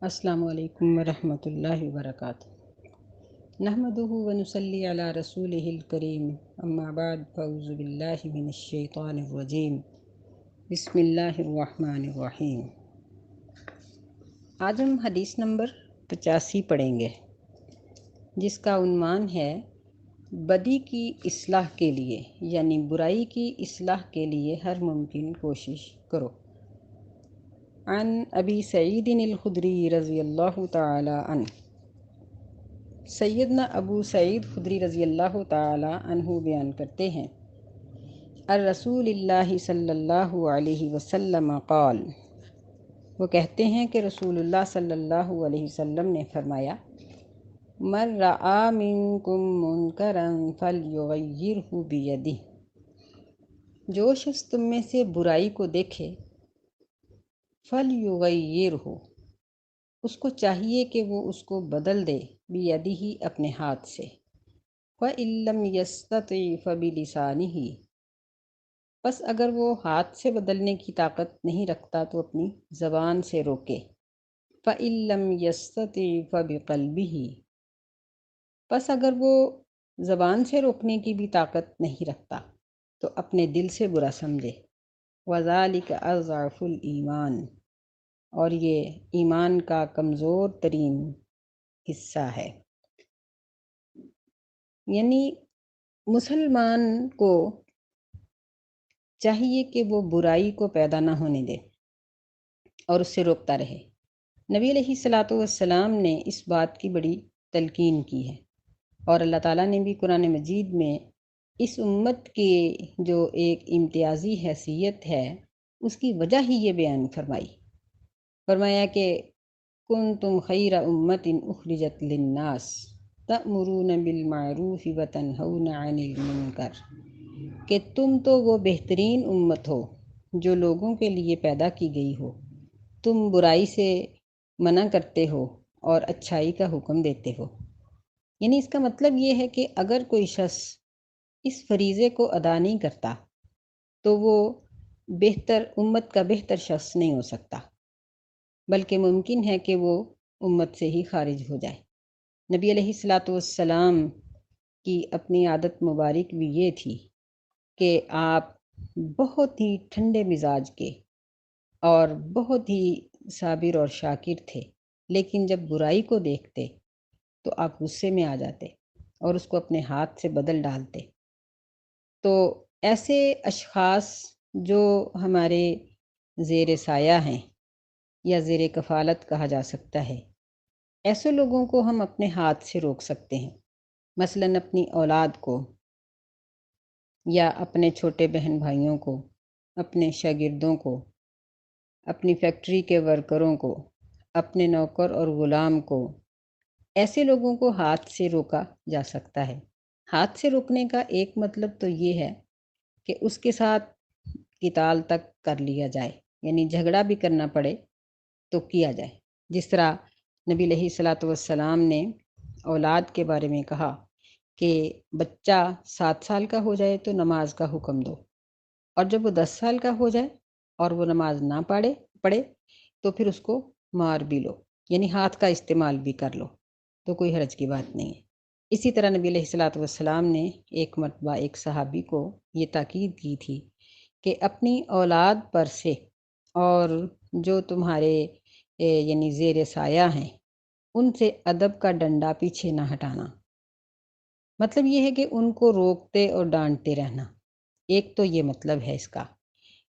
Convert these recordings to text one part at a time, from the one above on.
السلام علیکم ورحمۃ اللہ وبرکاتہ۔ نحمدہ ونصلی علی رسولہ الکریم، اما بعد فاعوذ باللہ من الشیطان الرجیم، بسم اللہ الرحمن الرحیم۔ آج ہم حدیث نمبر 85 پڑھیں گے، جس کا عنوان ہے بدی کی اصلاح کے لیے، یعنی برائی کی اصلاح کے لیے ہر ممکن کوشش کرو۔ عن ابی سعید الخدری رضی اللہ تعالی عنہ، سیدنا ابو سعید خدری رضی اللہ تعالی عنہ بیان کرتے ہیں، الرسول اللہ صلی اللہ علیہ وسلم قال، وہ کہتے ہیں کہ رسول اللہ صلی اللہ علیہ وسلم نے فرمایا، من رعا منکم منکرا فلیغیرہ بیدہ، جو شخص تم میں سے برائی کو دیکھے فلیغیرہ، اس کو چاہیے کہ وہ اس کو بدل دے، بیدہ، اپنے ہاتھ سے، وَإِن لَّمْ يَسْتَطِعْ فَبِلِسَانِهِ، بس اگر وہ ہاتھ سے بدلنے کی طاقت نہیں رکھتا تو اپنی زبان سے روکے، فَإِن لَّمْ يَسْتَطِعْ فَبِقَلْبِهِ، بس اگر وہ زبان سے روکنے کی بھی طاقت نہیں رکھتا تو اپنے دل سے برا سمجھے، وَذَلِكَ أَضْعَفُ الْإِيمَانِ، اور یہ ایمان کا کمزور ترین حصہ ہے۔ یعنی مسلمان کو چاہیے کہ وہ برائی کو پیدا نہ ہونے دے اور اس سے روکتا رہے۔ نبی علیہ الصلاۃ والسلام نے اس بات کی بڑی تلقین کی ہے، اور اللہ تعالیٰ نے بھی قرآن مجید میں اس امت کی جو ایک امتیازی حیثیت ہے اس کی وجہ ہی یہ بیان فرمایا کہ کنتم خیر امت اخرجت للناس تأمرون بالمعروف وتنہون عن المنکر، کہ تم تو وہ بہترین امت ہو جو لوگوں کے لیے پیدا کی گئی ہو، تم برائی سے منع کرتے ہو اور اچھائی کا حکم دیتے ہو۔ یعنی اس کا مطلب یہ ہے کہ اگر کوئی شخص اس فریضے کو ادا نہیں کرتا تو وہ امت کا بہتر شخص نہیں ہو سکتا، بلکہ ممکن ہے کہ وہ امت سے ہی خارج ہو جائے۔ نبی علیہ الصلاۃ والسلام کی اپنی عادت مبارک بھی یہ تھی کہ آپ بہت ہی ٹھنڈے مزاج کے اور بہت ہی صابر اور شاکر تھے، لیکن جب برائی کو دیکھتے تو آپ غصے میں آ جاتے اور اس کو اپنے ہاتھ سے بدل ڈالتے۔ تو ایسے اشخاص جو ہمارے زیر سایہ ہیں یا زیر کفالت کہا جا سکتا ہے، ایسے لوگوں کو ہم اپنے ہاتھ سے روک سکتے ہیں، مثلاً اپنی اولاد کو یا اپنے چھوٹے بہن بھائیوں کو، اپنے شاگردوں کو، اپنی فیکٹری کے ورکروں کو، اپنے نوکر اور غلام کو، ایسے لوگوں کو ہاتھ سے روکا جا سکتا ہے۔ ہاتھ سے روکنے کا ایک مطلب تو یہ ہے کہ اس کے ساتھ قتال تک کر لیا جائے، یعنی جھگڑا بھی کرنا پڑے تو کیا جائے، جس طرح نبی علیہ الصلاۃ والسلام نے اولاد کے بارے میں کہا کہ بچہ 7 سال کا ہو جائے تو نماز کا حکم دو، اور جب وہ 10 سال کا ہو جائے اور وہ نماز نہ پڑھے تو پھر اس کو مار بھی لو، یعنی ہاتھ کا استعمال بھی کر لو، تو کوئی حرج کی بات نہیں ہے۔ اسی طرح نبی علیہ الصلاۃ والسلام نے ایک مرتبہ ایک صحابی کو یہ تاکید کی تھی کہ اپنی اولاد پر سے اور جو تمہارے یعنی زیر سایہ ہیں ان سے ادب کا ڈنڈا پیچھے نہ ہٹانا، مطلب یہ ہے کہ ان کو روکتے اور ڈانٹتے رہنا، ایک تو یہ مطلب ہے اس کا۔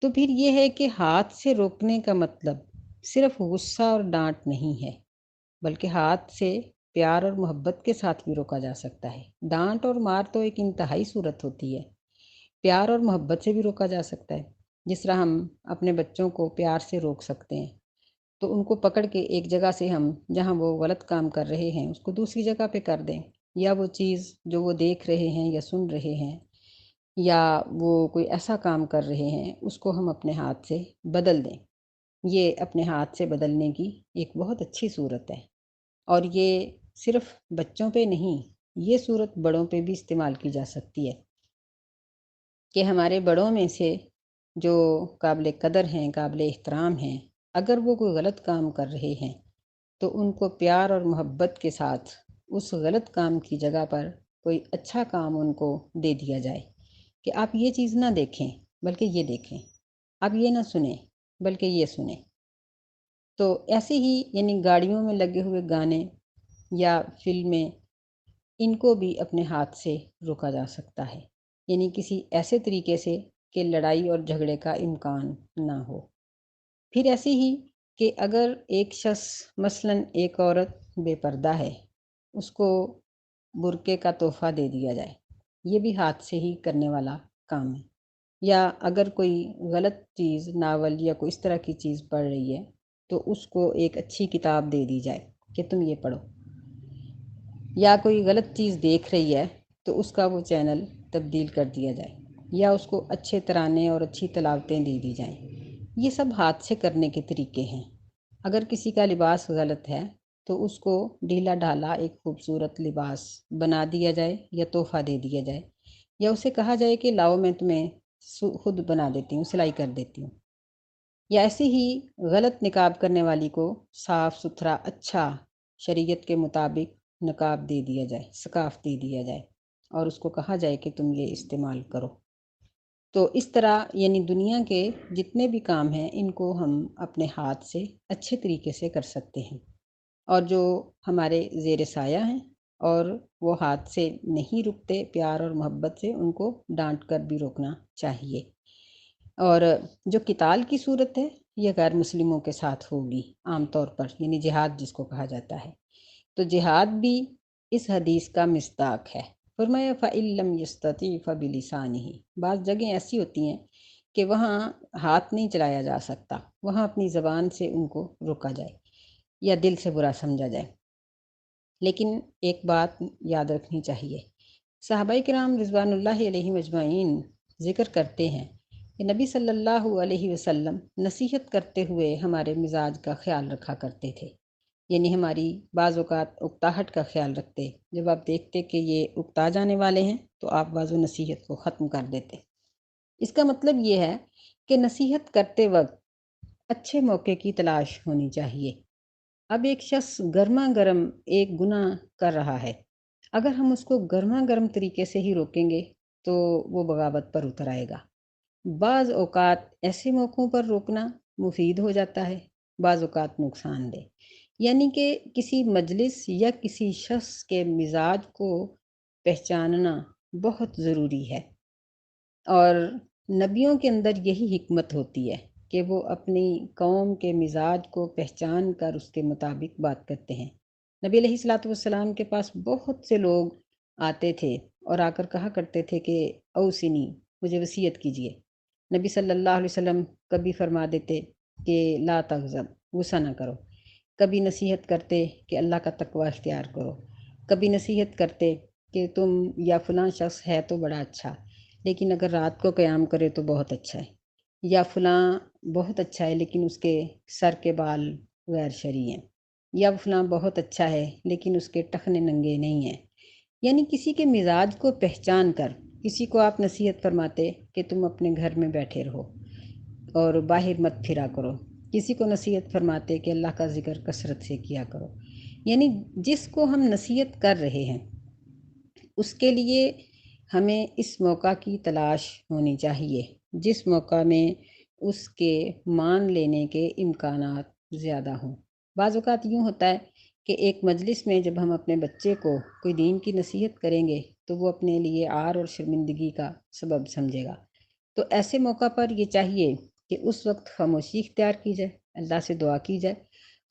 تو پھر یہ ہے کہ ہاتھ سے روکنے کا مطلب صرف غصہ اور ڈانٹ نہیں ہے، بلکہ ہاتھ سے پیار اور محبت کے ساتھ بھی روکا جا سکتا ہے۔ ڈانٹ اور مار تو ایک انتہائی صورت ہوتی ہے، پیار اور محبت سے بھی روکا جا سکتا ہے۔ جس طرح ہم اپنے بچوں کو پیار سے روک سکتے ہیں تو ان کو پکڑ کے ایک جگہ سے ہم جہاں وہ غلط کام کر رہے ہیں اس کو دوسری جگہ پہ کر دیں، یا وہ چیز جو وہ دیکھ رہے ہیں یا سن رہے ہیں یا وہ کوئی ایسا کام کر رہے ہیں اس کو ہم اپنے ہاتھ سے بدل دیں۔ یہ اپنے ہاتھ سے بدلنے کی ایک بہت اچھی صورت ہے، اور یہ صرف بچوں پہ نہیں، یہ صورت بڑوں پہ بھی استعمال کی جا سکتی ہے کہ ہمارے بڑوں میں سے جو قابل قدر ہیں، قابل احترام ہیں، اگر وہ کوئی غلط کام کر رہے ہیں تو ان کو پیار اور محبت کے ساتھ اس غلط کام کی جگہ پر کوئی اچھا کام ان کو دے دیا جائے کہ آپ یہ چیز نہ دیکھیں بلکہ یہ دیکھیں، آپ یہ نہ سنیں بلکہ یہ سنیں۔ تو ایسے ہی یعنی گاڑیوں میں لگے ہوئے گانے یا فلمیں، ان کو بھی اپنے ہاتھ سے روکا جا سکتا ہے، یعنی کسی ایسے طریقے سے کہ لڑائی اور جھگڑے کا امکان نہ ہو۔ پھر ایسے ہی کہ اگر ایک شخص مثلاً ایک عورت بے پردہ ہے، اس کو برقعے کا تحفہ دے دیا جائے، یہ بھی ہاتھ سے ہی کرنے والا کام ہے۔ یا اگر کوئی غلط چیز ناول یا کوئی اس طرح کی چیز پڑھ رہی ہے تو اس کو ایک اچھی کتاب دے دی جائے کہ تم یہ پڑھو، یا کوئی غلط چیز دیکھ رہی ہے تو اس کا وہ چینل تبدیل کر دیا جائے، یا اس کو اچھے ترانے اور اچھی تلاوتیں دے دی جائیں۔ یہ سب ہاتھ سے کرنے کے طریقے ہیں۔ اگر کسی کا لباس غلط ہے تو اس کو ڈھیلا ڈھالا ایک خوبصورت لباس بنا دیا جائے یا تحفہ دے دیا جائے، یا اسے کہا جائے کہ لاؤ میں تمہیں خود بنا دیتی ہوں، سلائی کر دیتی ہوں۔ یا ایسے ہی غلط نقاب کرنے والی کو صاف ستھرا اچھا شریعت کے مطابق نقاب دے دیا جائے، سکارف دے دیا جائے، اور اس کو کہا جائے کہ تم یہ استعمال کرو۔ تو اس طرح یعنی دنیا کے جتنے بھی کام ہیں ان کو ہم اپنے ہاتھ سے اچھے طریقے سے کر سکتے ہیں، اور جو ہمارے زیر سایہ ہیں اور وہ ہاتھ سے نہیں رکتے پیار اور محبت سے، ان کو ڈانٹ کر بھی روکنا چاہیے۔ اور جو قتال کی صورت ہے یہ غیر مسلموں کے ساتھ ہوگی عام طور پر، یعنی جہاد جس کو کہا جاتا ہے۔ تو جہاد بھی اس حدیث کا مصداق ہے۔ فرمایا فَإِن لَّمْ يَسْتَطِعْ فَبِلِسَانِهِ۔ بعض جگہیں ایسی ہوتی ہیں کہ وہاں ہاتھ نہیں چلایا جا سکتا، وہاں اپنی زبان سے ان کو روکا جائے یا دل سے برا سمجھا جائے۔ لیکن ایک بات یاد رکھنی چاہیے، صحابہ کرام رضوان اللہ علیہم اجمعین ذکر کرتے ہیں کہ نبی صلی اللہ علیہ وسلم نصیحت کرتے ہوئے ہمارے مزاج کا خیال رکھا کرتے تھے، یعنی ہماری بعض اوقات اکتاہٹ کا خیال رکھتے۔ جب آپ دیکھتے کہ یہ اکتا جانے والے ہیں تو آپ بعض و نصیحت کو ختم کر دیتے۔ اس کا مطلب یہ ہے کہ نصیحت کرتے وقت اچھے موقع کی تلاش ہونی چاہیے۔ اب ایک شخص گرما گرم ایک گناہ کر رہا ہے، اگر ہم اس کو گرما گرم طریقے سے ہی روکیں گے تو وہ بغاوت پر اتر آئے گا۔ بعض اوقات ایسے موقعوں پر روکنا مفید ہو جاتا ہے، بعض اوقات نقصان دہ، یعنی کہ کسی مجلس یا کسی شخص کے مزاج کو پہچاننا بہت ضروری ہے۔ اور نبیوں کے اندر یہی حکمت ہوتی ہے کہ وہ اپنی قوم کے مزاج کو پہچان کر اس کے مطابق بات کرتے ہیں۔ نبی علیہ الصلوۃ والسلام کے پاس بہت سے لوگ آتے تھے اور آ کر کہا کرتے تھے کہ اوصنی، مجھے وصیت کیجیے۔ نبی صلی اللہ علیہ وسلم کبھی فرما دیتے کہ لا تغضب، غصہ نہ کرو، کبھی نصیحت کرتے کہ اللہ کا تقوی اختیار کرو، کبھی نصیحت کرتے کہ تم یا فلاں شخص ہے تو بڑا اچھا لیکن اگر رات کو قیام کرے تو بہت اچھا ہے، یا فلاں بہت اچھا ہے لیکن اس کے سر کے بال غیر شرعی ہیں، یا فلاں بہت اچھا ہے لیکن اس کے ٹخنے ننگے نہیں ہیں۔ یعنی کسی کے مزاج کو پہچان کر کسی کو آپ نصیحت فرماتے کہ تم اپنے گھر میں بیٹھے رہو اور باہر مت پھرا کرو، کسی کو نصیحت فرماتے کہ اللہ کا ذکر کثرت سے کیا کرو۔ یعنی جس کو ہم نصیحت کر رہے ہیں اس کے لیے ہمیں اس موقع کی تلاش ہونی چاہیے جس موقع میں اس کے مان لینے کے امکانات زیادہ ہوں۔ بعض اوقات یوں ہوتا ہے کہ ایک مجلس میں جب ہم اپنے بچے کو کوئی دین کی نصیحت کریں گے تو وہ اپنے لیے عار اور شرمندگی کا سبب سمجھے گا۔ تو ایسے موقع پر یہ چاہیے کہ اس وقت خاموشی اختیار کی جائے، اللہ سے دعا کی جائے،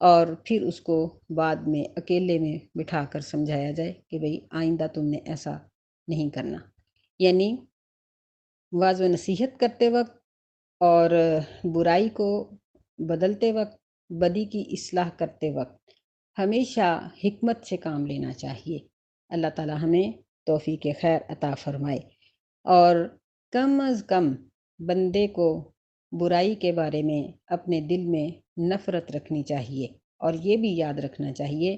اور پھر اس کو بعد میں اکیلے میں بٹھا کر سمجھایا جائے کہ بھئی آئندہ تم نے ایسا نہیں کرنا۔ یعنی واعظ و نصیحت کرتے وقت اور برائی کو بدلتے وقت، بدی کی اصلاح کرتے وقت ہمیشہ حکمت سے کام لینا چاہیے۔ اللہ تعالی ہمیں توفیق خیر عطا فرمائے، اور کم از کم بندے کو برائی کے بارے میں اپنے دل میں نفرت رکھنی چاہیے، اور یہ بھی یاد رکھنا چاہیے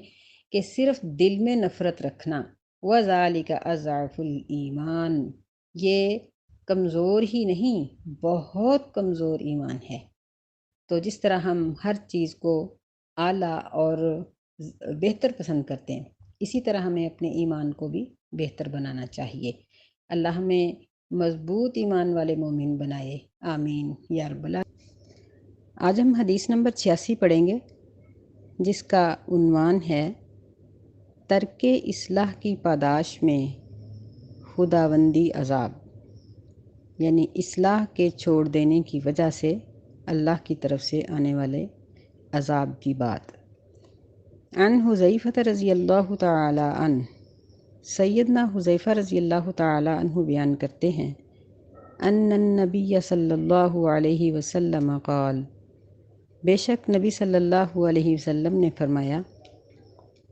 کہ صرف دل میں نفرت رکھنا وَذَلِكَ أَضْعَفُ الْإِيمَانِ، یہ کمزور ہی نہیں، بہت کمزور ایمان ہے۔ تو جس طرح ہم ہر چیز کو اعلیٰ اور بہتر پسند کرتے ہیں، اسی طرح ہمیں اپنے ایمان کو بھی بہتر بنانا چاہیے۔ اللہ ہمیں مضبوط ایمان والے مومن بنائے، آمین یا رب العالمین۔ آج ہم حدیث نمبر 86 پڑھیں گے، جس کا عنوان ہے ترک اصلاح کی پاداش میں خداوندی عذاب، یعنی اصلاح کے چھوڑ دینے کی وجہ سے اللہ کی طرف سے آنے والے عذاب کی بات۔ عن حذیفہ رضی اللہ تعالی عنہ، سیدنا حذیفہ رضی اللہ تعالی عنہ بیان کرتے ہیں، ان النبی صلی اللہ علیہ وسلم قال، بے شک نبی صلی اللہ علیہ وسلم نے فرمایا،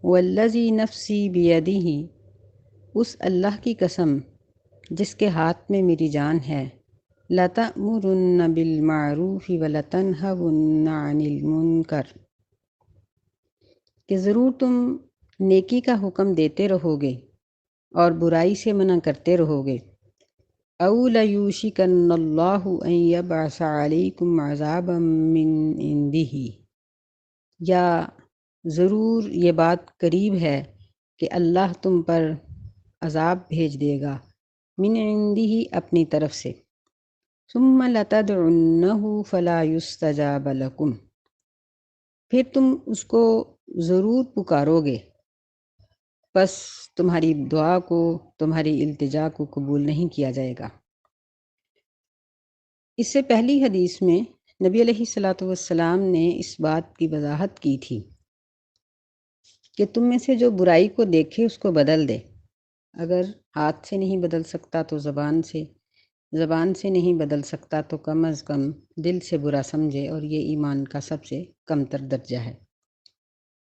والذی نفسی بیدہ، اس اللہ کی قسم جس کے ہاتھ میں میری جان ہے، لَتَأْمُرُنَّ بِالْمَعْرُوفِ وَلَتَنْهَوُنَّ عَنِ الْمُنْكَرِ، کہ ضرور تم نیکی کا حکم دیتے رہو گے اور برائی سے منع کرتے رہو گے۔ اَوْ لَيُوشِكَنَّ اللَّهُ أَن يَبْعَثَ عَلَيْكُمْ عَذَابًا مِّنْ عِندِهِ، یا ضرور یہ بات قریب ہے کہ اللہ تم پر عذاب بھیج دے گا، من عندہ اپنی طرف سے، ثم لتدعنہ فلا یستجاب لکم، پھر تم اس کو ضرور پکارو گے، بس تمہاری دعا کو، تمہاری التجا کو قبول نہیں کیا جائے گا۔ اس سے پہلی حدیث میں نبی علیہ الصلاۃ والسلام نے اس بات کی وضاحت کی تھی کہ تم میں سے جو برائی کو دیکھے اس کو بدل دے، اگر ہاتھ سے نہیں بدل سکتا تو زبان سے نہیں بدل سکتا تو کم از کم دل سے برا سمجھے، اور یہ ایمان کا سب سے کم تر درجہ ہے۔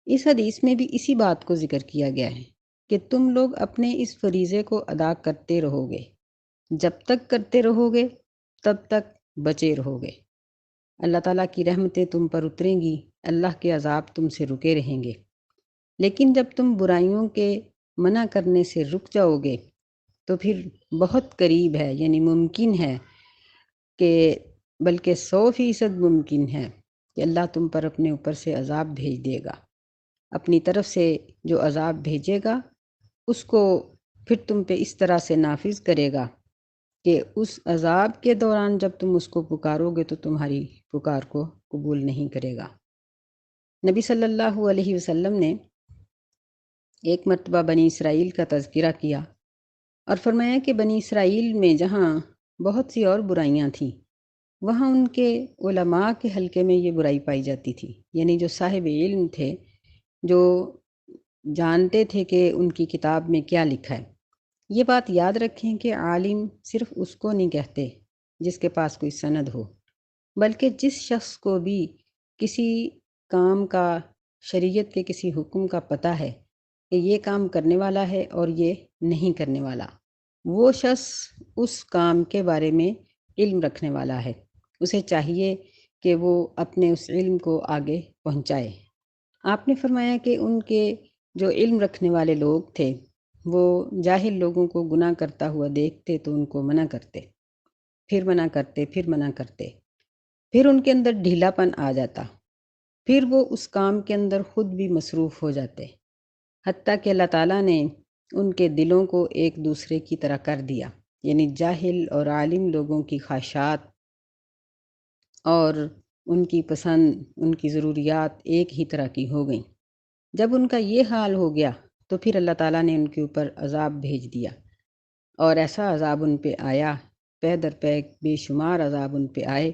اس حدیث میں بھی اسی بات کو ذکر کیا گیا ہے کہ تم لوگ اپنے اس فریضے کو ادا کرتے رہو گے، جب تک کرتے رہو گے تب تک بچے رہو گے، اللہ تعالیٰ کی رحمتیں تم پر اتریں گی، اللہ کے عذاب تم سے رکے رہیں گے۔ لیکن جب تم برائیوں کے منع کرنے سے رک جاؤ گے تو پھر بہت قریب ہے، یعنی ممکن ہے کہ بلکہ 100% ممکن ہے کہ اللہ تم پر اپنے اوپر سے عذاب بھیج دے گا، اپنی طرف سے جو عذاب بھیجے گا اس کو پھر تم پہ اس طرح سے نافذ کرے گا کہ اس عذاب کے دوران جب تم اس کو پکارو گے تو تمہاری پکار کو قبول نہیں کرے گا۔ نبی صلی اللہ علیہ وسلم نے ایک مرتبہ بنی اسرائیل کا تذکرہ کیا اور فرمایا کہ بنی اسرائیل میں جہاں بہت سی اور برائیاں تھیں، وہاں ان کے علماء کے حلقے میں یہ برائی پائی جاتی تھی، یعنی جو صاحب علم تھے، جو جانتے تھے کہ ان کی کتاب میں کیا لکھا ہے۔ یہ بات یاد رکھیں کہ عالم صرف اس کو نہیں کہتے جس کے پاس کوئی سند ہو، بلکہ جس شخص کو بھی کسی کام کا، شریعت کے کسی حکم کا پتہ ہے کہ یہ کام کرنے والا ہے اور یہ نہیں کرنے والا، وہ شخص اس کام کے بارے میں علم رکھنے والا ہے، اسے چاہیے کہ وہ اپنے اس علم کو آگے پہنچائے۔ آپ نے فرمایا کہ ان کے جو علم رکھنے والے لوگ تھے وہ جاہل لوگوں کو گناہ کرتا ہوا دیکھتے تو ان کو منع کرتے، پھر منع کرتے، پھر منع کرتے، پھر ان کے اندر ڈھیلا پن آ جاتا، پھر وہ اس کام کے اندر خود بھی مصروف ہو جاتے، حتیٰ کہ اللہ تعالیٰ نے ان کے دلوں کو ایک دوسرے کی طرح کر دیا، یعنی جاہل اور عالم لوگوں کی خواہشات اور ان کی پسند، ان کی ضروریات ایک ہی طرح کی ہو گئیں۔ جب ان کا یہ حال ہو گیا تو پھر اللہ تعالیٰ نے ان کے اوپر عذاب بھیج دیا، اور ایسا عذاب ان پہ آیا، پے در پے بے شمار عذاب ان پہ آئے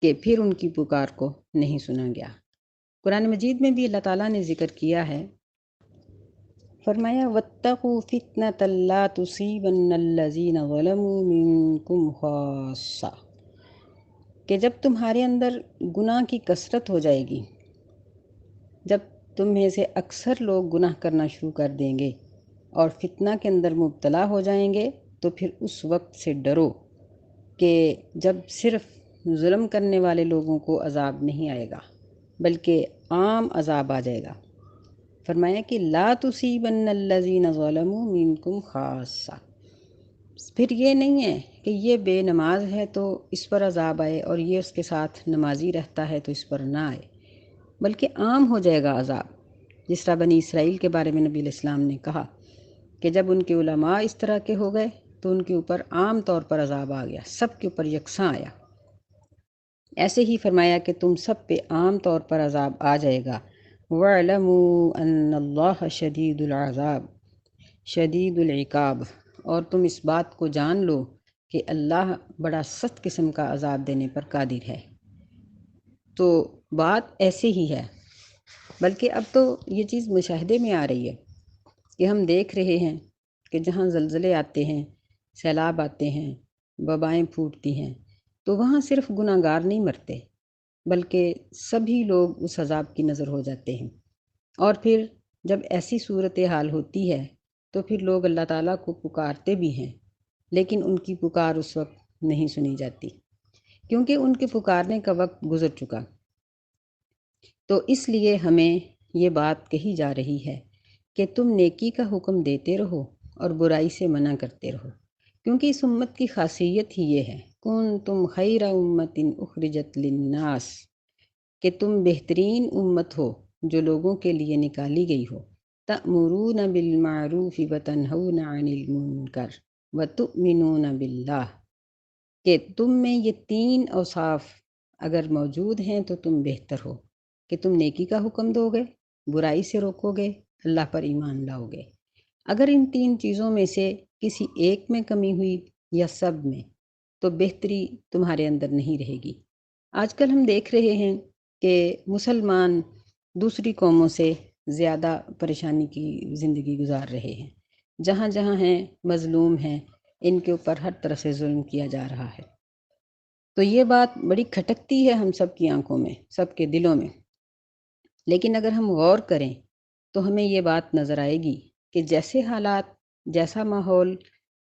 کہ پھر ان کی پکار کو نہیں سنا گیا۔ قرآن مجید میں بھی اللہ تعالیٰ نے ذکر کیا ہے، فرمایا وَاتَّقُوا فِتْنَةً لَا تُصِيبَنَّ الَّذِينَ ظَلَمُوا مِنْكُمْ خَاصَّةً، کہ جب تمہارے اندر گناہ کی کثرت ہو جائے گی، جب تم میں سے اکثر لوگ گناہ کرنا شروع کر دیں گے اور فتنہ کے اندر مبتلا ہو جائیں گے، تو پھر اس وقت سے ڈرو کہ جب صرف ظلم کرنے والے لوگوں کو عذاب نہیں آئے گا بلکہ عام عذاب آ جائے گا۔ فرمایا کہ لا تصیبن الذین ظلموا منکم خاصہ، پھر یہ نہیں ہے کہ یہ بے نماز ہے تو اس پر عذاب آئے اور یہ اس کے ساتھ نمازی رہتا ہے تو اس پر نہ آئے، بلکہ عام ہو جائے گا عذاب۔ جس طرح بنی اسرائیل کے بارے میں نبی علیہ السلام نے کہا کہ جب ان کے علماء اس طرح کے ہو گئے تو ان کے اوپر عام طور پر عذاب آ گیا، سب کے اوپر یکساں آیا۔ ایسے ہی فرمایا کہ تم سب پہ عام طور پر عذاب آ جائے گا۔ وَاعْلَمُوا أَنَّ اللَّهَ شَدِيدُ الْعَذَابِ شدید العقاب، اور تم اس بات کو جان لو کہ اللہ بڑا سخت قسم کا عذاب دینے پر قادر ہے۔ تو بات ایسے ہی ہے، بلکہ اب تو یہ چیز مشاہدے میں آ رہی ہے کہ ہم دیکھ رہے ہیں کہ جہاں زلزلے آتے ہیں، سیلاب آتے ہیں، وبائیں پھوٹتی ہیں، تو وہاں صرف گناہ گار نہیں مرتے، بلکہ سبھی لوگ اس عذاب کی نظر ہو جاتے ہیں۔ اور پھر جب ایسی صورتحال ہوتی ہے تو پھر لوگ اللہ تعالیٰ کو پکارتے بھی ہیں، لیکن ان کی پکار اس وقت نہیں سنی جاتی، کیونکہ ان کے پکارنے کا وقت گزر چکا۔ تو اس لیے ہمیں یہ بات کہی جا رہی ہے کہ تم نیکی کا حکم دیتے رہو اور برائی سے منع کرتے رہو، کیونکہ اس امت کی خاصیت ہی یہ ہے، کنتم خیر امت اخرجت للناس، کہ تم بہترین امت ہو جو لوگوں کے لیے نکالی گئی ہو، تأمرون بالمعروف وتنہون عن المنکر وتؤمنون باللہ، کہ تم میں یہ تین اوصاف اگر موجود ہیں تو تم بہتر ہو، کہ تم نیکی کا حکم دو گے، برائی سے روکو گے، اللہ پر ایمان لاؤ گے۔ اگر ان تین چیزوں میں سے کسی ایک میں کمی ہوئی یا سب میں، تو بہتری تمہارے اندر نہیں رہے گی۔ آج کل ہم دیکھ رہے ہیں کہ مسلمان دوسری قوموں سے زیادہ پریشانی کی زندگی گزار رہے ہیں، جہاں جہاں ہیں مظلوم ہیں، ان کے اوپر ہر طرح سے ظلم کیا جا رہا ہے۔ تو یہ بات بڑی کھٹکتی ہے ہم سب کی آنکھوں میں، سب کے دلوں میں، لیکن اگر ہم غور کریں تو ہمیں یہ بات نظر آئے گی کہ جیسے حالات، جیسا ماحول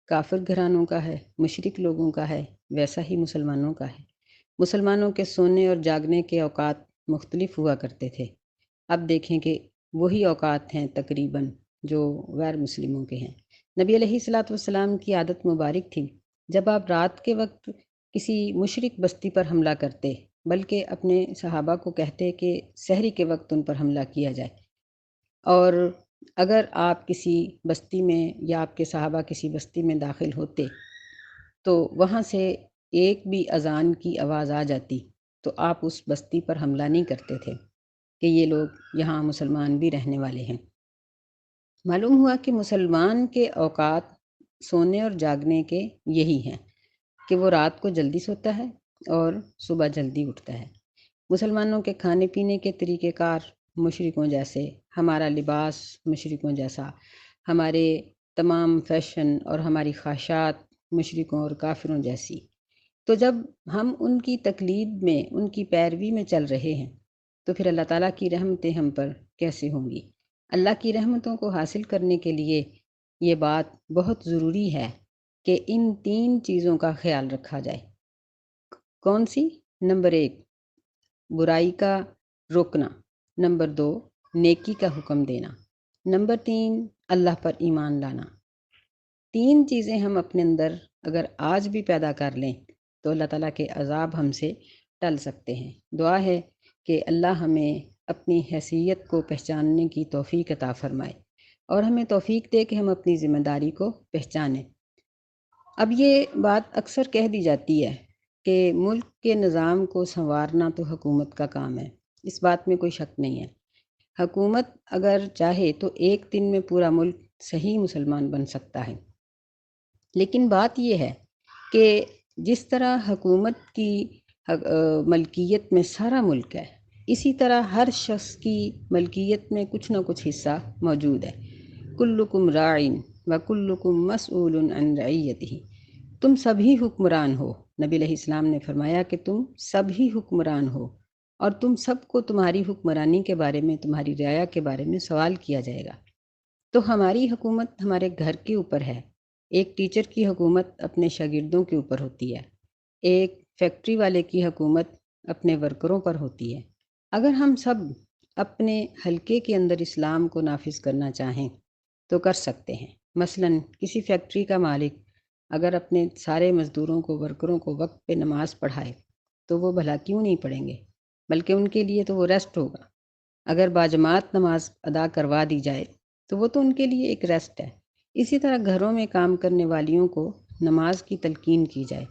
کافر گھرانوں کا ہے، مشرک لوگوں کا ہے، ویسا ہی مسلمانوں کا ہے۔ مسلمانوں کے سونے اور جاگنے کے اوقات مختلف ہوا کرتے تھے، اب دیکھیں کہ وہی اوقات ہیں تقریباً جو غیر مسلموں کے ہیں۔ نبی علیہ الصلاۃ والسلام کی عادت مبارک تھی، جب آپ رات کے وقت کسی مشرک بستی پر حملہ کرتے، بلکہ اپنے صحابہ کو کہتے کہ سحری کے وقت ان پر حملہ کیا جائے، اور اگر آپ کسی بستی میں یا آپ کے صحابہ کسی بستی میں داخل ہوتے تو وہاں سے ایک بھی اذان کی آواز آ جاتی تو آپ اس بستی پر حملہ نہیں کرتے تھے کہ یہ لوگ یہاں مسلمان بھی رہنے والے ہیں۔ معلوم ہوا کہ مسلمان کے اوقات سونے اور جاگنے کے یہی ہیں کہ وہ رات کو جلدی سوتا ہے اور صبح جلدی اٹھتا ہے۔ مسلمانوں کے کھانے پینے کے طریقہ کار مشرکوں جیسے، ہمارا لباس مشرکوں جیسا، ہمارے تمام فیشن اور ہماری خواہشات مشرکوں اور کافروں جیسی۔ تو جب ہم ان کی تقلید میں، ان کی پیروی میں چل رہے ہیں تو پھر اللہ تعالیٰ کی رحمتیں ہم پر کیسے ہوں گی؟ اللہ کی رحمتوں کو حاصل کرنے کے لیے یہ بات بہت ضروری ہے کہ ان تین چیزوں کا خیال رکھا جائے۔ کون سی؟ نمبر 1 برائی کا روکنا، نمبر 2 نیکی کا حکم دینا، نمبر 3 اللہ پر ایمان لانا۔ تین چیزیں ہم اپنے اندر اگر آج بھی پیدا کر لیں تو اللہ تعالیٰ کے عذاب ہم سے ٹل سکتے ہیں۔ دعا ہے کہ اللہ ہمیں اپنی حیثیت کو پہچاننے کی توفیق عطا فرمائے اور ہمیں توفیق دے کہ ہم اپنی ذمہ داری کو پہچانیں۔ اب یہ بات اکثر کہہ دی جاتی ہے کہ ملک کے نظام کو سنوارنا تو حکومت کا کام ہے، اس بات میں کوئی شک نہیں ہے۔ حکومت اگر چاہے تو ایک دن میں پورا ملک صحیح مسلمان بن سکتا ہے، لیکن بات یہ ہے کہ جس طرح حکومت کی ملکیت میں سارا ملک ہے، اسی طرح ہر شخص کی ملکیت میں کچھ نہ کچھ حصہ موجود ہے۔ کلکم راعٍ وکلکم مسئول عن رعیتہ، تم سبھی حکمران ہو۔ نبی علیہ السلام نے فرمایا کہ تم سبھی حکمران ہو اور تم سب کو تمہاری حکمرانی کے بارے میں، تمہاری رعایا کے بارے میں سوال کیا جائے گا۔ تو ہماری حکومت ہمارے گھر کے اوپر ہے۔ ایک ٹیچر کی حکومت اپنے شاگردوں کے اوپر ہوتی ہے، ایک فیکٹری والے کی حکومت اپنے ورکروں پر ہوتی ہے۔ اگر ہم سب اپنے حلقے کے اندر اسلام کو نافذ کرنا چاہیں تو کر سکتے ہیں۔ مثلاً کسی فیکٹری کا مالک اگر اپنے سارے مزدوروں کو، ورکروں کو وقت پہ نماز پڑھائے تو وہ بھلا کیوں نہیں پڑھیں گے، بلکہ ان کے لیے تو وہ ریسٹ ہوگا۔ اگر باجماعت نماز ادا کروا دی جائے تو وہ تو ان کے لیے ایک ریسٹ ہے۔ اسی طرح گھروں میں کام کرنے والیوں کو نماز کی تلقین کی جائے،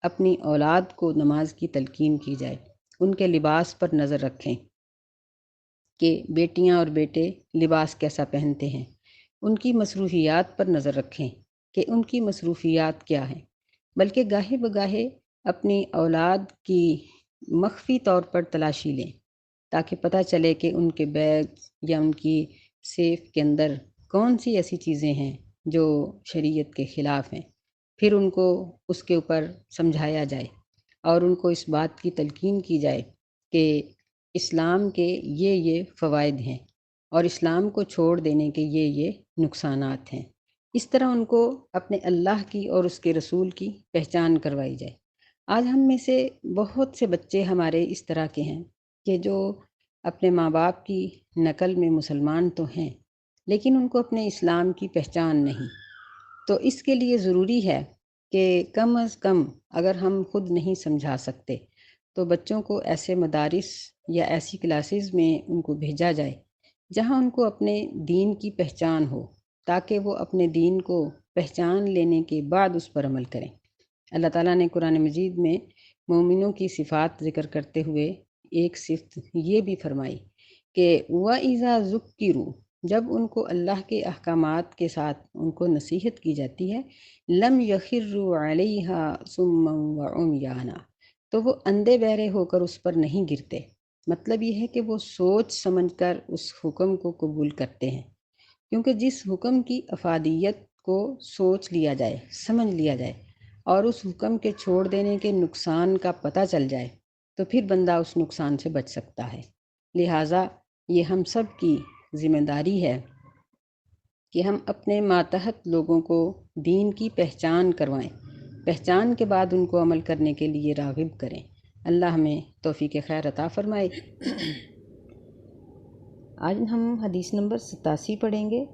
اپنی اولاد کو نماز کی تلقین کی جائے، ان کے لباس پر نظر رکھیں کہ بیٹیاں اور بیٹے لباس کیسا پہنتے ہیں، ان کی مصروفیات پر نظر رکھیں کہ ان کی مصروفیات کیا ہیں، بلکہ گاہے بگاہے اپنی اولاد کی مخفی طور پر تلاشی لیں تاکہ پتہ چلے کہ ان کے بیگ یا ان کی سیف کے اندر کون سی ایسی چیزیں ہیں جو شریعت کے خلاف ہیں۔ پھر ان کو اس کے اوپر سمجھایا جائے اور ان کو اس بات کی تلقین کی جائے کہ اسلام کے یہ فوائد ہیں اور اسلام کو چھوڑ دینے کے یہ نقصانات ہیں۔ اس طرح ان کو اپنے اللہ کی اور اس کے رسول کی پہچان کروائی جائے۔ آج ہم میں سے بہت سے بچے ہمارے اس طرح کے ہیں کہ جو اپنے ماں باپ کی نقل میں مسلمان تو ہیں لیکن ان کو اپنے اسلام کی پہچان نہیں۔ تو اس کے لیے ضروری ہے کہ کم از کم اگر ہم خود نہیں سمجھا سکتے تو بچوں کو ایسے مدارس یا ایسی کلاسز میں ان کو بھیجا جائے جہاں ان کو اپنے دین کی پہچان ہو، تاکہ وہ اپنے دین کو پہچان لینے کے بعد اس پر عمل کریں۔ اللہ تعالیٰ نے قرآن مجید میں مومنوں کی صفات ذکر کرتے ہوئے ایک صفت یہ بھی فرمائی کہ وَإِذَا ذُكِّرُوا، جب ان کو اللہ کے احکامات کے ساتھ ان کو نصیحت کی جاتی ہے، لم يخروا علیہا صما وعمیانا، تو وہ اندھے بہرے ہو کر اس پر نہیں گرتے۔ مطلب یہ ہے کہ وہ سوچ سمجھ کر اس حکم کو قبول کرتے ہیں، کیونکہ جس حکم کی افادیت کو سوچ لیا جائے، سمجھ لیا جائے اور اس حکم کے چھوڑ دینے کے نقصان کا پتہ چل جائے تو پھر بندہ اس نقصان سے بچ سکتا ہے۔ لہٰذا یہ ہم سب کی ذمہ داری ہے کہ ہم اپنے ماتحت لوگوں کو دین کی پہچان کروائیں، پہچان کے بعد ان کو عمل کرنے کے لیے راغب کریں۔ اللہ ہمیں توفیق خیر عطا فرمائے۔ آج ہم حدیث نمبر 87 پڑھیں گے،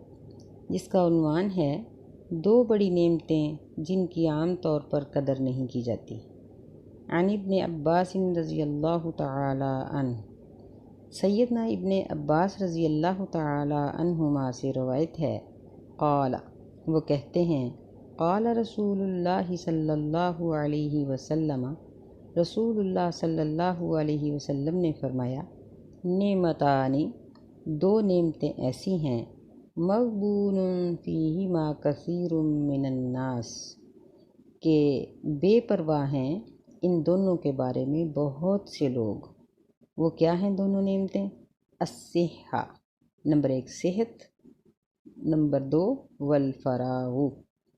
جس کا عنوان ہے دو بڑی نعمتیں جن کی عام طور پر قدر نہیں کی جاتی۔ عن ابن عباس رضی اللہ تعالی عنہ، سیدنا ابن عباس رضی اللہ تعالی عنہما سے روایت ہے، قال، وہ کہتے ہیں، قال رسول اللہ صلی اللہ علیہ وسلم، رسول اللہ صلی اللہ علیہ وسلم نے فرمایا، نعمتانی، دو نعمتیں ایسی ہیں، مغبون فیہما کثیر من الناس، کہ بے پرواہ ہیں ان دونوں کے بارے میں بہت سے لوگ۔ وہ کیا ہیں دونوں نعمتیں؟ الصحہ، نمبر 1 صحت، نمبر 2 والفراغ،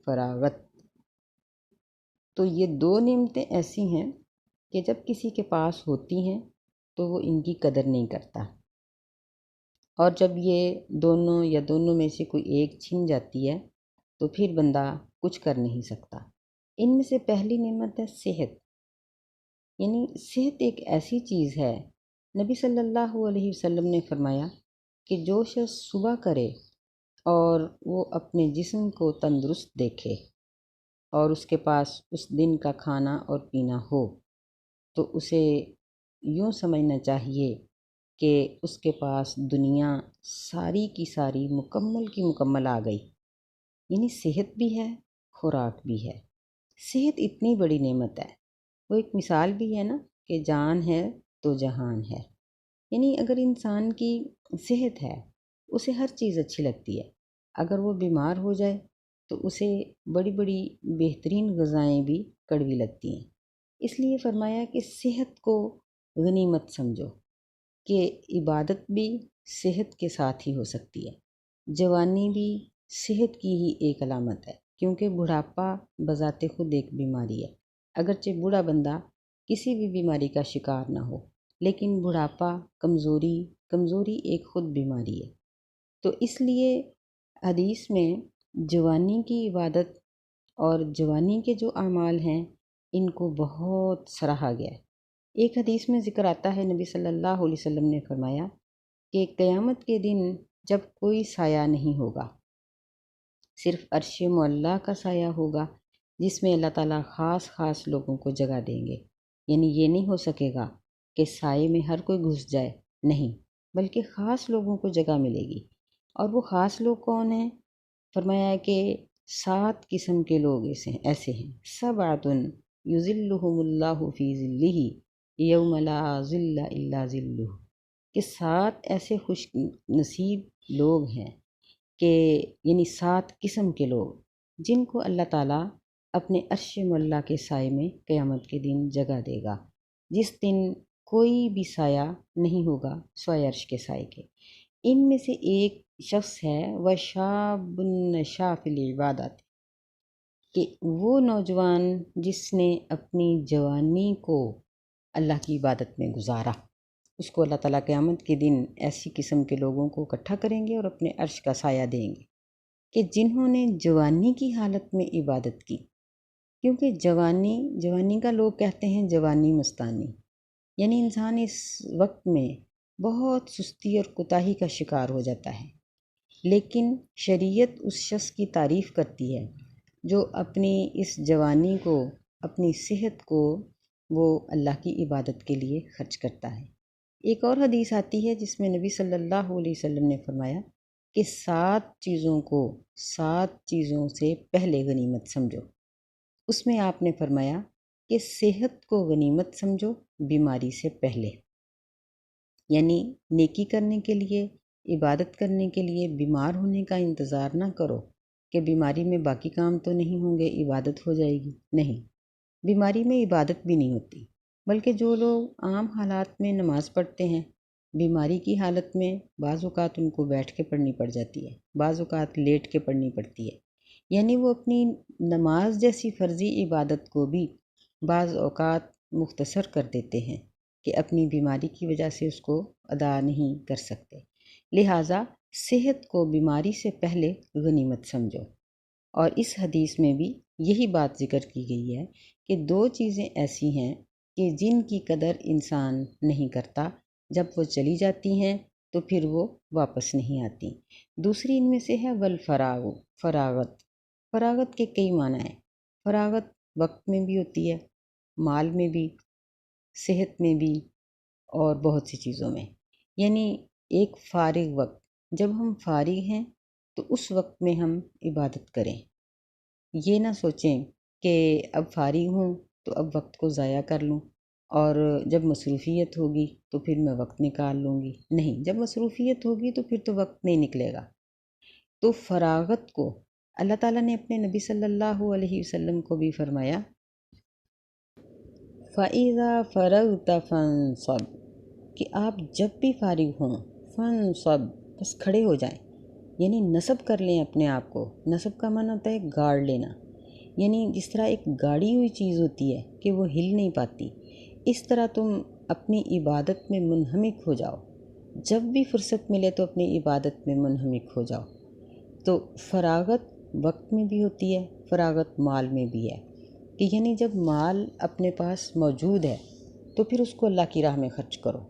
فراغت۔ تو یہ دو نعمتیں ایسی ہیں کہ جب کسی کے پاس ہوتی ہیں تو وہ ان کی قدر نہیں کرتا، اور جب یہ دونوں یا دونوں میں سے کوئی ایک چھن جاتی ہے تو پھر بندہ کچھ کر نہیں سکتا۔ ان میں سے پہلی نعمت ہے صحت، یعنی صحت ایک ایسی چیز ہے، نبی صلی اللہ علیہ وسلم نے فرمایا کہ جو شخص صبح کرے اور وہ اپنے جسم کو تندرست دیکھے اور اس کے پاس اس دن کا کھانا اور پینا ہو تو اسے یوں سمجھنا چاہیے کہ اس کے پاس دنیا ساری کی ساری مکمل کی مکمل آ گئی، یعنی صحت بھی ہے، خوراک بھی ہے۔ صحت اتنی بڑی نعمت ہے، وہ ایک مثال بھی ہے نا کہ جان ہے تو جہان ہے، یعنی اگر انسان کی صحت ہے اسے ہر چیز اچھی لگتی ہے، اگر وہ بیمار ہو جائے تو اسے بڑی بڑی بہترین غذائیں بھی کڑوی لگتی ہیں۔ اس لیے فرمایا کہ صحت کو غنیمت سمجھو، کہ عبادت بھی صحت کے ساتھ ہی ہو سکتی ہے، جوانی بھی صحت کی ہی ایک علامت ہے، کیونکہ بڑھاپا بذات خود ایک بیماری ہے، اگرچہ بوڑھا بندہ کسی بھی بیماری کا شکار نہ ہو، لیکن بڑھاپا، کمزوری ایک خود بیماری ہے۔ تو اس لیے حدیث میں جوانی کی عبادت اور جوانی کے جو اعمال ہیں ان کو بہت سراہا گیا ہے۔ ایک حدیث میں ذکر آتا ہے، نبی صلی اللہ علیہ وسلم نے فرمایا کہ قیامت کے دن جب کوئی سایہ نہیں ہوگا، صرف عرش معلیٰ کا سایہ ہوگا، جس میں اللہ تعالیٰ خاص خاص لوگوں کو جگہ دیں گے، یعنی یہ نہیں ہو سکے گا کہ سائے میں ہر کوئی گھس جائے، نہیں، بلکہ خاص لوگوں کو جگہ ملے گی۔ اور وہ خاص لوگ کون ہیں؟ فرمایا ہے کہ 7 قسم کے لوگ ایسے ہیں، سبعۃ یظلہم اللہ فی ظلہ یوم لا ظل الا ظلہ، کہ 7 ایسے خوش نصیب لوگ ہیں کہ یعنی 7 قسم کے لوگ جن کو اللہ تعالیٰ اپنے عرش معلیٰ کے سائے میں قیامت کے دن جگہ دے گا، جس دن کوئی بھی سایہ نہیں ہوگا سوائے عرش کے سائے کے۔ ان میں سے ایک شخص ہے وَشَابٌ نَشَأَ فِی الْعِبَادَةِ، کہ وہ نوجوان جس نے اپنی جوانی کو اللہ کی عبادت میں گزارا، اس کو اللہ تعالیٰ قیامت کے دن ایسی قسم کے لوگوں کو اکٹھا کریں گے اور اپنے عرش کا سایہ دیں گے کہ جنہوں نے جوانی کی حالت میں عبادت کی۔ کیونکہ جوانی کا لوگ کہتے ہیں جوانی مستانی، یعنی انسان اس وقت میں بہت سستی اور کوتاہی کا شکار ہو جاتا ہے، لیکن شریعت اس شخص کی تعریف کرتی ہے جو اپنی اس جوانی کو، اپنی صحت کو وہ اللہ کی عبادت کے لیے خرچ کرتا ہے۔ ایک اور حدیث آتی ہے جس میں نبی صلی اللہ علیہ وسلم نے فرمایا کہ 7 چیزوں کو 7 چیزوں سے پہلے غنیمت سمجھو۔ اس میں آپ نے فرمایا کہ صحت کو غنیمت سمجھو بیماری سے پہلے، یعنی نیکی کرنے کے لیے، عبادت کرنے کے لیے بیمار ہونے کا انتظار نہ کرو کہ بیماری میں باقی کام تو نہیں ہوں گے، عبادت ہو جائے گی۔ نہیں، بیماری میں عبادت بھی نہیں ہوتی، بلکہ جو لوگ عام حالات میں نماز پڑھتے ہیں، بیماری کی حالت میں بعض اوقات ان کو بیٹھ کے پڑھنی پڑ جاتی ہے، بعض اوقات لیٹ کے پڑھنی پڑتی ہے، یعنی وہ اپنی نماز جیسی فرضی عبادت کو بھی بعض اوقات مختصر کر دیتے ہیں کہ اپنی بیماری کی وجہ سے اس کو ادا نہیں کر سکتے۔ لہٰذا صحت کو بیماری سے پہلے غنیمت سمجھو۔ اور اس حدیث میں بھی یہی بات ذکر کی گئی ہے کہ 2 چیزیں ایسی ہیں کہ جن کی قدر انسان نہیں کرتا، جب وہ چلی جاتی ہیں تو پھر وہ واپس نہیں آتی۔ دوسری ان میں سے ہے والفراغ، فراغت۔ فراغت کے کئی معنی ہیں۔ فراغت وقت میں بھی ہوتی ہے، مال میں بھی، صحت میں بھی، اور بہت سی چیزوں میں۔ یعنی ایک فارغ وقت، جب ہم فارغ ہیں تو اس وقت میں ہم عبادت کریں۔ یہ نہ سوچیں کہ اب فارغ ہوں تو اب وقت کو ضائع کر لوں، اور جب مصروفیت ہوگی تو پھر میں وقت نکال لوں گی۔ نہیں، جب مصروفیت ہوگی تو پھر تو وقت نہیں نکلے گا۔ تو فراغت کو اللہ تعالیٰ نے اپنے نبی صلی اللہ علیہ وسلم کو بھی فرمایا فَإِذَا فَرَغْتَ فَانصَبْ، کہ آپ جب بھی فارغ ہوں فَانصَبْ، بس کھڑے ہو جائیں، یعنی نصب کر لیں اپنے آپ کو۔ نصب کا معنی ہوتا ہے گاڑ لینا، یعنی جس طرح ایک گاڑی ہوئی چیز ہوتی ہے کہ وہ ہل نہیں پاتی، اس طرح تم اپنی عبادت میں منہمک ہو جاؤ۔ جب بھی فرصت ملے تو اپنی عبادت میں منہمک ہو جاؤ۔ تو فراغت وقت میں بھی ہوتی ہے، فراغت مال میں بھی ہے، کہ یعنی جب مال اپنے پاس موجود ہے تو پھر اس کو اللہ کی راہ میں خرچ کرو۔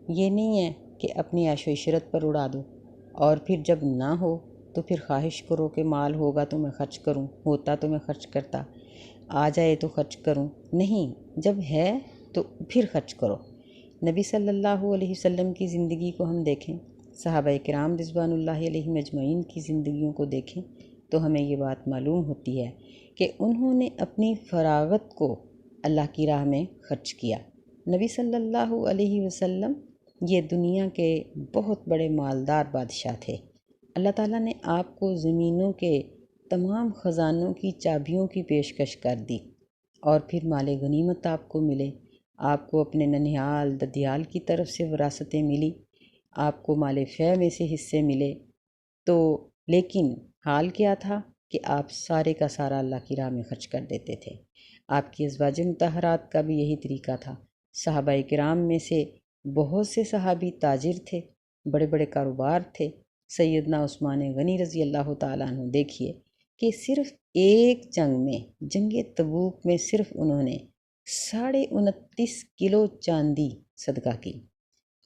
یہ نہیں ہے کہ اپنی عیش و عشرت پر اڑا دو، اور پھر جب نہ ہو تو پھر خواہش کرو کہ مال ہوگا تو میں خرچ کروں، ہوتا تو میں خرچ کرتا، آ جائے تو خرچ کروں۔ نہیں، جب ہے تو پھر خرچ کرو۔ نبی صلی اللہ علیہ وسلم کی زندگی کو ہم دیکھیں، صحابہ کرام رضوان اللہ علیہم اجمعین کی زندگیوں کو دیکھیں تو ہمیں یہ بات معلوم ہوتی ہے کہ انہوں نے اپنی فراغت کو اللہ کی راہ میں خرچ کیا۔ نبی صلی اللہ علیہ وسلم یہ دنیا کے بہت بڑے مالدار بادشاہ تھے۔ اللہ تعالیٰ نے آپ کو زمینوں کے تمام خزانوں کی چابیوں کی پیشکش کر دی، اور پھر مال غنیمت آپ کو ملے، آپ کو اپنے ننھیال ددیال کی طرف سے وراثتیں ملی، آپ کو مال فے میں سے حصے ملے۔ تو لیکن حال کیا تھا کہ آپ سارے کا سارا اللہ کی راہ میں خرچ کر دیتے تھے۔ آپ کی ازواج مطہرات کا بھی یہی طریقہ تھا۔ صحابہ کرام میں سے بہت سے صحابی تاجر تھے، بڑے بڑے کاروبار تھے۔ سیدنا عثمان غنی رضی اللہ تعالیٰ عنہ دیکھیے کہ صرف ایک جنگ میں، جنگ تبوک میں، صرف انہوں نے 29.5 کلو چاندی صدقہ کی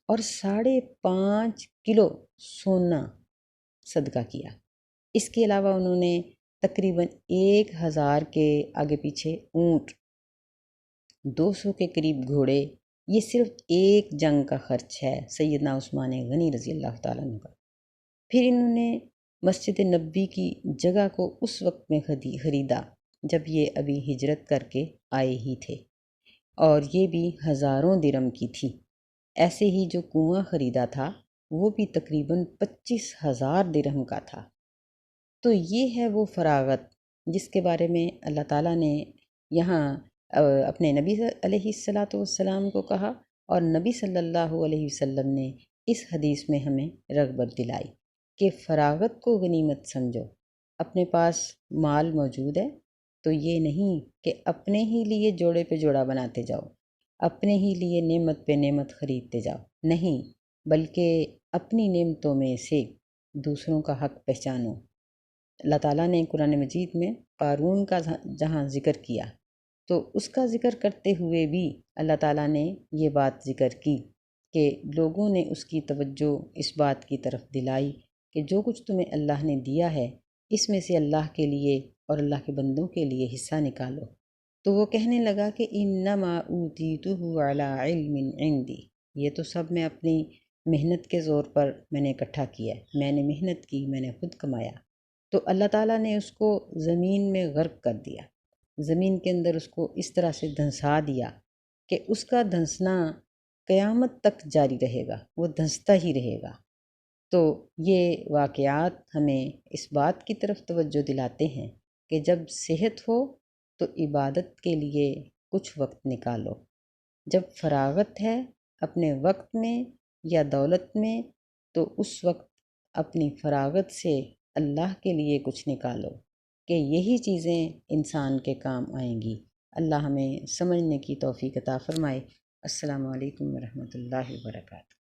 اور 5.5 کلو سونا صدقہ کیا۔ اس کے علاوہ انہوں نے تقریباً 1000 کے آگے پیچھے اونٹ، 200 کے قریب گھوڑے، یہ صرف ایک جنگ کا خرچ ہے سیدنا عثمان غنی رضی اللہ تعالیٰ عنہ کا۔ پھر انہوں نے مسجد نبوی کی جگہ کو اس وقت میں خریدا جب یہ ابھی ہجرت کر کے آئے ہی تھے، اور یہ بھی ہزاروں درہم کی تھی۔ ایسے ہی جو کنواں خریدا تھا وہ بھی تقریباً 25,000 درہم کا تھا۔ تو یہ ہے وہ فراغت جس کے بارے میں اللہ تعالیٰ نے یہاں اپنے نبی علیہ الصلاۃ والسلام کو کہا، اور نبی صلی اللہ علیہ وسلم نے اس حدیث میں ہمیں رغبت دلائی کہ فراغت کو غنیمت سمجھو۔ اپنے پاس مال موجود ہے تو یہ نہیں کہ اپنے ہی لیے جوڑے پہ جوڑا بناتے جاؤ، اپنے ہی لیے نعمت پہ نعمت خریدتے جاؤ، نہیں، بلکہ اپنی نعمتوں میں سے دوسروں کا حق پہچانو۔ اللہ تعالیٰ نے قرآن مجید میں قارون کا جہاں ذکر کیا تو اس کا ذکر کرتے ہوئے بھی اللہ تعالیٰ نے یہ بات ذکر کی کہ لوگوں نے اس کی توجہ اس بات کی طرف دلائی کہ جو کچھ تمہیں اللہ نے دیا ہے اس میں سے اللہ کے لیے اور اللہ کے بندوں کے لیے حصہ نکالو۔ تو وہ کہنے لگا کہ انما اوتیتہ علی علم عندی، یہ تو سب میں اپنی محنت کے زور پر میں نے اکٹھا کیا ہے، میں نے محنت کی، میں نے خود کمایا۔ تو اللہ تعالیٰ نے اس کو زمین میں غرق کر دیا، زمین کے اندر اس کو اس طرح سے دھنسا دیا کہ اس کا دھنسنا قیامت تک جاری رہے گا، وہ دھنستا ہی رہے گا۔ تو یہ واقعات ہمیں اس بات کی طرف توجہ دلاتے ہیں کہ جب صحت ہو تو عبادت کے لیے کچھ وقت نکالو، جب فراغت ہے اپنے وقت میں یا دولت میں تو اس وقت اپنی فراغت سے اللہ کے لیے کچھ نکالو، کہ یہی چیزیں انسان کے کام آئیں گی۔ اللہ ہمیں سمجھنے کی توفیق عطا فرمائے۔ السلام علیکم ورحمۃ اللہ وبرکاتہ۔